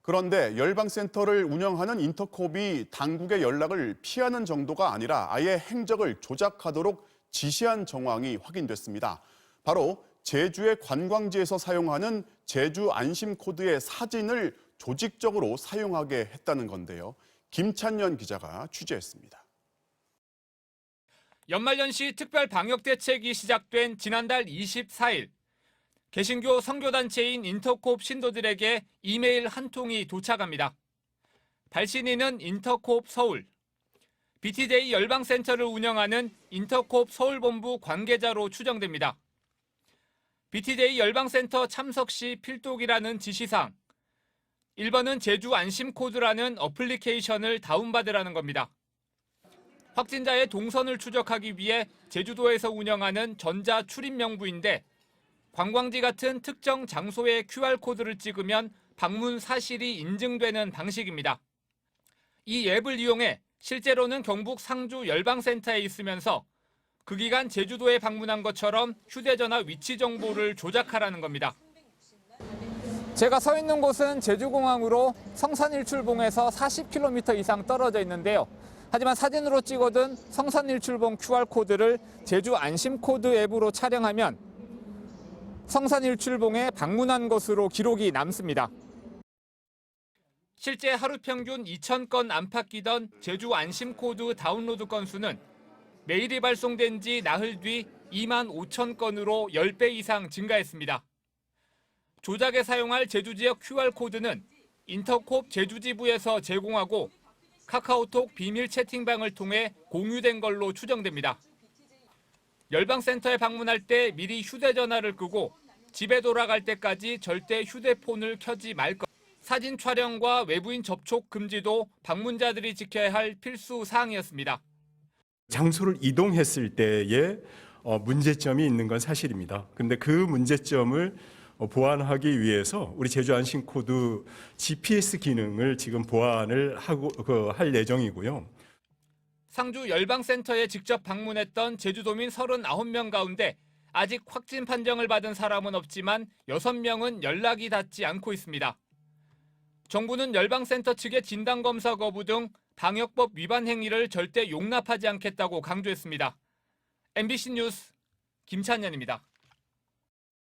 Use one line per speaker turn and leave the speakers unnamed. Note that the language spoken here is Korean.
그런데 열방센터를 운영하는 인터콥이 당국의 연락을 피하는 정도가 아니라 아예 행적을 조작하도록 지시한 정황이 확인됐습니다. 바로 제주의 관광지에서 사용하는 제주 안심 코드의 사진을 조직적으로 사용하게 했다는 건데요. 김찬년 기자가 취재했습니다.
연말연시 특별 방역 대책이 시작된 지난달 24일, 개신교 선교단체인 인터콥 신도들에게 이메일 한 통이 도착합니다. 발신인은 인터콥 서울, BTJ 열방센터를 운영하는 인터콥 서울본부 관계자로 추정됩니다. BTJ 열방센터 참석 시 필독이라는 지시사항, 1번은 제주 안심코드라는 어플리케이션을 다운받으라는 겁니다. 확진자의 동선을 추적하기 위해 제주도에서 운영하는 전자 출입 명부인데 관광지 같은 특정 장소의 QR코드를 찍으면 방문 사실이 인증되는 방식입니다. 이 앱을 이용해 실제로는 경북 상주 열방센터에 있으면서 그 기간 제주도에 방문한 것처럼 휴대전화 위치 정보를 조작하라는 겁니다. 제가 서 있는 곳은 제주공항으로 성산일출봉에서 40km 이상 떨어져 있는데요. 하지만 사진으로 찍어둔 성산일출봉 QR코드를 제주 안심코드 앱으로 촬영하면 성산일출봉에 방문한 것으로 기록이 남습니다. 실제 하루 평균 2,000건 안팎 끼던 제주 안심코드 다운로드 건수는 메일이 발송된 지 나흘 뒤 25,000건으로 10배 이상 증가했습니다. 조작에 사용할 제주 지역 QR코드는 인터콥 제주지부에서 제공하고 카카오톡 비밀 채팅방을 통해 공유된 걸로 추정됩니다. 열방센터에 방문할 때 미리 휴대전화를 끄고 집에 돌아갈 때까지 절대 휴대폰을 켜지 말 것. 사진 촬영과 외부인 접촉 금지도 방문자들이 지켜야 할 필수 사항이었습니다.
장소를 이동했을 때에 문제점이 있는 건 사실입니다. 그런데 그 문제점을 보완하기 위해서 우리 제주 안심코드 GPS 기능을 지금 보완을 할 예정이고요.
상주 열방센터에 직접 방문했던 제주도민 39명 가운데 아직 확진 판정을 받은 사람은 없지만 6명은 연락이 닿지 않고 있습니다. 정부는 열방센터 측의 진단검사 거부 등 방역법 위반 행위를 절대 용납하지 않겠다고 강조했습니다. MBC 뉴스 김찬현입니다.